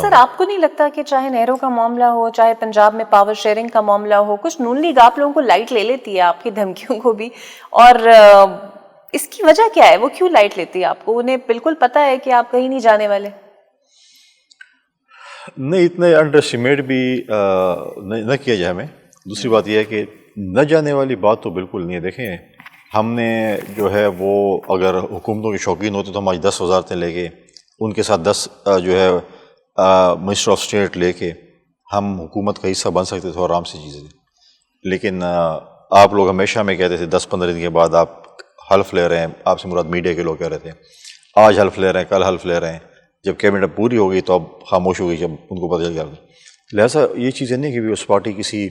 سر آپ کو نہیں لگتا کہ چاہے نہروں کا معاملہ ہو، چاہے پنجاب میں پاور شیئرنگ کا معاملہ ہو، کچھ نون لیگ آپ لوگوں کو لائٹ لے لیتی ہے، آپ کی دھمکیوں کو بھی، اور اس کی وجہ کیا ہے؟ وہ کیوں لائٹ لیتی ہے آپ کو؟ انہیں بالکل پتہ ہے کہ آپ کہیں نہیں جانے والے. نہیں، اتنے انڈر اسٹیمیٹ بھی نہ کیا جائے ہمیں. دوسری بات یہ ہے کہ نہ جانے والی بات تو بالکل نہیں ہے. دیکھیں، ہم نے جو ہے وہ اگر حکومتوں کے شوقین ہوتے تو ہم آج 10 وزارتیں لے کے ان کے ساتھ 10 جو ہے منسٹر آف اسٹیٹ لے کے ہم حکومت کا حصہ بن سکتے تھے اور آرام سے چیزیں. لیکن آپ لوگ ہمیشہ ہمیں کہتے تھے 10-15 دن کے بعد آپ حلف لے رہے ہیں. آپ سے مراد میڈیا کے لوگ کہہ رہے تھے آج حلف لے رہے ہیں، کل حلف لے رہے ہیں. جب کیبنٹ اب پوری ہو گئی تو اب خاموش ہو گئی جب ان کو پتہ چل گیا. لہٰذا یہ چیزیں نہیں کہ اس پارٹی کسی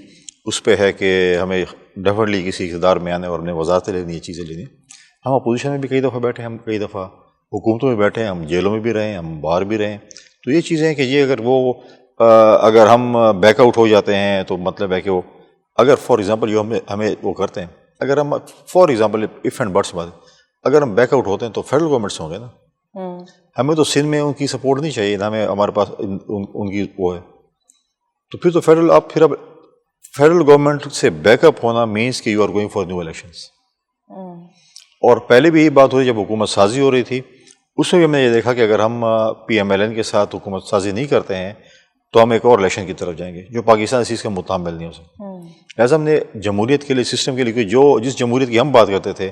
اس پہ ہے کہ ہمیں ڈیفینیٹلی کسی اقتدار میں آنے اور ہمیں وزارتیں لینی ہے، چیزیں لینی. ہم اپوزیشن میں بھی کئی دفعہ بیٹھے ہیں، ہم کئی دفعہ حکومتوں میں بیٹھے ہیں، ہم جیلوں میں بھی رہے ہیں، ہم باہر بھی رہے ہیں. تو یہ چیزیں ہیں کہ یہ اگر ہم بیک آؤٹ ہو جاتے ہیں تو مطلب ہے کہ وہ اگر فار ایگزامپل جو ہمیں وہ کرتے ہیں، اگر ہم for example if and buts بات، اگر ہم بیک آؤٹ ہوتے ہیں تو فیڈرل گورنمنٹ سے ہوں گے نا. ہمیں تو سندھ میں ان کی سپورٹ نہیں چاہیے، نہ ہمیں ہمارے پاس ان کی وہ ہے. تو پھر تو فیڈرل گورنمنٹ سے بیک اپ ہونا مینس کہ you are going for new elections. اور پہلے بھی یہی بات ہوئی جب حکومت سازی ہو رہی تھی، اس میں بھی ہم نے یہ دیکھا کہ اگر ہم پی ایم ایل این کے ساتھ حکومت سازی نہیں کرتے ہیں تو ہم ایک اور الیکشن کی طرف جائیں گے جو پاکستان اس کا متحمل نہیں ہو سکتا. لہٰذا ہم نے جمہوریت کے لیے، سسٹم کے لیے، جس جمہوریت کی ہم بات کرتے تھے،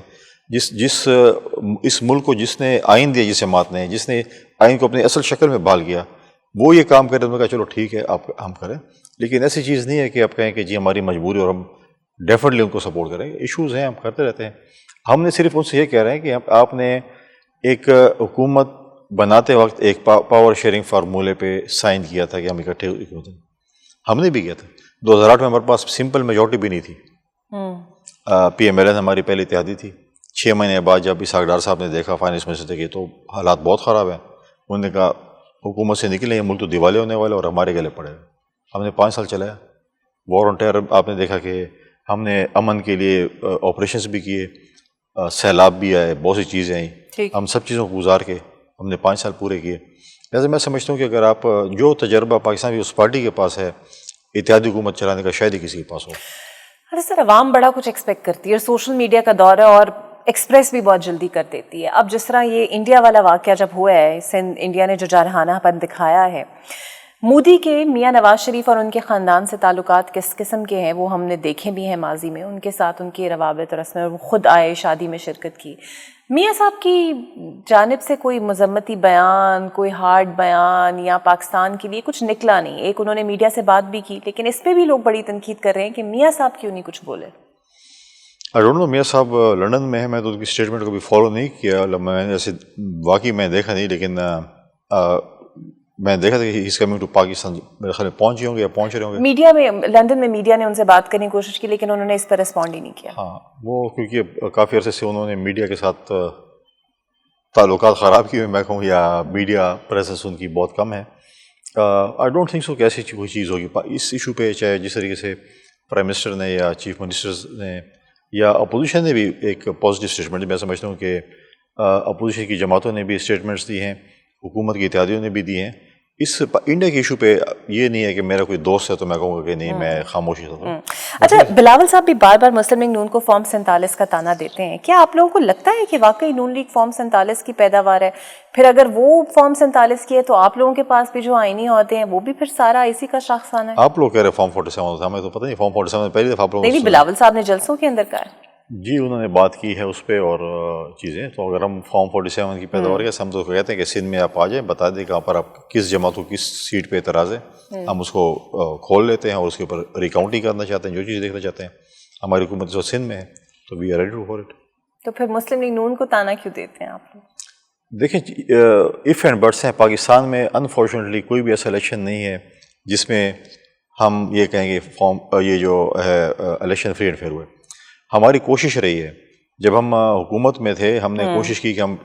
اس ملک کو جس نے آئین دیا، جس جماعت نے، جس نے آئین کو اپنی اصل شکل میں بحال کیا، وہ یہ کام کرے. انہوں نے کہا چلو ٹھیک ہے ہم کریں. لیکن ایسی چیز نہیں ہے کہ آپ کہیں کہ جی ہماری مجبوری اور ہم ڈیفینیٹلی ان کو سپورٹ کریں گے. ایشوز ہیں، ہم کرتے رہتے ہیں. ہم نے صرف ان سے یہ کہہ رہے ہیں کہ آپ نے ایک حکومت بناتے وقت ایک پاور شیئرنگ فارمولے پہ سائن کیا تھا کہ ہم اکٹھے ہوتے ہیں. ہم نے بھی کیا تھا. 2008 میں ہمارے پاس سمپل میجورٹی بھی نہیں تھی. پی ایم ایل این ہماری پہلی اتحادی تھی. 6 مہینے بعد جب اسحاق ڈار صاحب نے دیکھا فائنانس منسٹر کے تو حالات بہت خراب ہیں، انہوں نے کہا حکومت سے نکلیں، یہ ملک تو دیوالیہ ہونے والے اور ہمارے گلے پڑے گا. ہم نے 5 سال چلایا. وار آن ٹیرر آپ نے دیکھا کہ ہم نے امن کے لیے آپریشنز بھی کیے، سیلاب بھی آئے، بہت سی چیزیں آئیں. ہم سب چیزوں کو گزار کے ہم نے 5 سال پورے کیے. لہٰذا میں سمجھتا ہوں کہ اگر آپ جو تجربہ پاکستان کی اس پارٹی کے پاس ہے اتحادی حکومت چلانے کا، شاید ہی کسی کے پاس ہو. ارے سر، عوام بڑا کچھ ایکسپیکٹ کرتی ہے اور سوشل میڈیا کا دور ہے اور ایکسپریس بھی بہت جلدی کر دیتی ہے. اب جس طرح یہ انڈیا والا واقعہ جب ہوا ہے، انڈیا نے جو جارحانہ پن دکھایا ہے، مودی کے میاں نواز شریف اور ان کے خاندان سے تعلقات کس قسم کے ہیں وہ ہم نے دیکھے بھی ہیں ماضی میں. ان کے ساتھ ان کی روابط اور رسمیں، وہ خود آئے، شادی میں شرکت کی. میاں صاحب کی جانب سے کوئی مذمتی بیان، کوئی ہارڈ بیان یا پاکستان کے لیے کچھ نکلا نہیں. ایک انہوں نے میڈیا سے بات بھی کی، لیکن اس پہ بھی لوگ بڑی تنقید کر رہے ہیں کہ میاں صاحب کیوں نہیں کچھ بولے. آئی ڈونٹ نو، میاں صاحب لنڈن میں ہیں، میں تو ان کی اسٹیٹمنٹ کو بھی فالو نہیں کیا. میں نے ایسے واقعی میں دیکھا نہیں، لیکن میں دیکھا تھا کہ ہی از کمنگ ٹو پاکستان. میرے خیال میں پہنچے ہوں گے یا پہنچ رہے ہوں گے. میڈیا میں، لندن میں میڈیا نے ان سے بات کرنے کی کوشش کی لیکن انہوں نے اس پر رسپونڈ ہی نہیں کیا. ہاں، وہ کیونکہ کافی عرصے سے انہوں نے میڈیا کے ساتھ تعلقات خراب کیے ہوئے، میں کہوں، یا میڈیا پریزنس ان کی بہت کم ہے. آئی ڈونٹ تھنک سو کہ ایسی کوئی چیز ہوگی اس ایشو پہ. چاہے جس طریقے سے پرائم منسٹر نے یا چیف منسٹرز نے یا اپوزیشن نے بھی ایک پازیٹیو اسٹیٹمنٹ، میں سمجھتا ہوں کہ اپوزیشن کی جماعتوں نے بھی اسٹیٹمنٹس دی ہیں، حکومت کی اتحادیوں نے بھی دی ہیں. اس انڈیا کے ایشو پہ یہ نہیں ہے کہ میرا کوئی دوست ہے تو میں کہوں گا کہ نہیں میں خاموشی سے. اچھا، بلاول صاحب بھی بار بار مسلم لیگ نون کو فارم 47 کا تانا دیتے ہیں. کیا آپ لوگوں کو لگتا ہے کہ واقعی نون لیگ فارم 47 کی پیداوار ہے؟ پھر اگر وہ فارم 47 کی ہے تو آپ لوگوں کے پاس بھی جو آئینی عہدے ہیں وہ بھی پھر سارا اسی کا شاخسانہ ہے؟ آپ لوگ کہہ رہے ہیں فارم 47 تھا، ہمیں تو پتہ نہیں. فارم 47 پہلی دفعہ آپ لوگوں نہیں، بلاول صاحب نے جلسوں کے اندر کہا ہے. جی، انہوں نے بات کی ہے اس پہ اور چیزیں. تو اگر ہم فارم 47 کی پیداوار ہے، ہم تو کہتے ہیں کہ سندھ میں آپ آ جائیں، بتا دیں کہاں پر آپ کس جماعت کو کس سیٹ پہ اعتراض ہے، ہم اس کو کھول لیتے ہیں اور اس کے اوپر ریکاؤنٹنگ کرنا چاہتے ہیں، جو چیز دیکھنا چاہتے ہیں. ہماری حکومت جو سندھ میں ہے تو we are ready for it. تو پھر مسلم لیگ نون کو تانا کیوں دیتے ہیں آپ لوگ؟ دیکھیں، ایف اینڈ بٹس ہیں. پاکستان میں انفارچونیٹلی کوئی بھی ایسا الیکشن نہیں ہے جس میں ہم یہ کہیں گے یہ جو ہے الیکشن فری اینڈ فیئر ہوئے. ہماری کوشش رہی ہے، جب ہم حکومت میں تھے ہم نے کوشش کی کہ ہم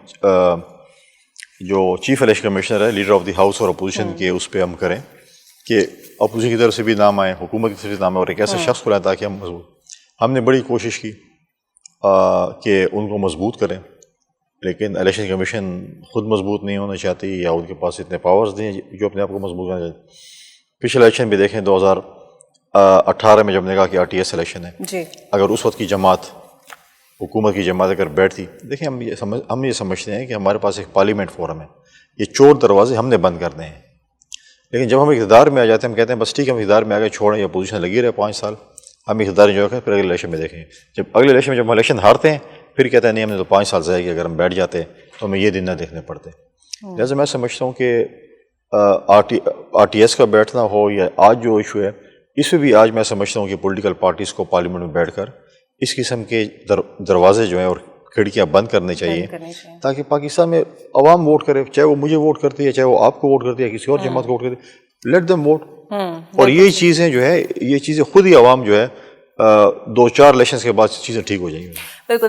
جو چیف الیکشن کمشنر ہے، لیڈر آف دی ہاؤس اور اپوزیشن کے، اس پہ ہم کریں کہ اپوزیشن کی طرف سے بھی نام آئے، حکومت کی طرف سے نام آئے اور ایک ایسا شخص کو لائیں تاکہ ہم نے بڑی کوشش کی کہ ان کو مضبوط کریں. لیکن الیکشن کمیشن خود مضبوط نہیں ہونا چاہتی یا ان کے پاس اتنے پاورز نہیں ہیں جو اپنے آپ کو مضبوط کرنا چاہتے. پچھلے الیکشن بھی دیکھیں 2018 میں جب نے کہا کہ RTS الیکشن ہے, جی اگر اس وقت کی جماعت, حکومت کی جماعت اگر بیٹھتی, دیکھیں ہم یہ سمجھتے ہیں کہ ہمارے پاس ایک پارلیمنٹ فورم ہے, یہ چور دروازے ہم نے بند کرنے ہیں. لیکن جب ہم اقتدار میں آ جاتے ہیں ہم کہتے ہیں بس ٹھیک ہے ہم اقتدار میں آ گئے, چھوڑیں, یہ پوزیشن لگی رہے 5 سال, ہم اقتدار انجوائے کریں, پھر اگلے الیکشن میں دیکھیں. جب اگلے الیکشن میں جب ہم الیکشن ہارتے ہیں پھر کہتے ہیں نہیں ہم نے تو 5 سال ضائع کیا, اگر ہم بیٹھ جاتے تو ہمیں یہ دن نہ دیکھنے پڑتے. لہٰذا میں سمجھتا ہوں کہ RTS کا بیٹھنا ہو یا آج جو ایشو ہے, اس میں بھی آج میں سمجھتا ہوں کہ پولیٹیکل پارٹیز کو پارلیمنٹ میں بیٹھ کر اس قسم کے دروازے جو ہیں اور کھڑکیاں بند کرنے چاہیے تاکہ پاکستان میں عوام ووٹ کرے, چاہے وہ مجھے ووٹ کرتی ہے, چاہے وہ آپ کو ووٹ کرتی ہے, کسی اور جماعت کو ووٹ کرتی ہے, لیٹ دم ووٹ. اور یہ چیزیں جو ہے, یہ چیزیں خود ہی عوام جو ہے 2-4 الیکشنز کے بعد چیزیں ٹھیک ہو جائیں گی.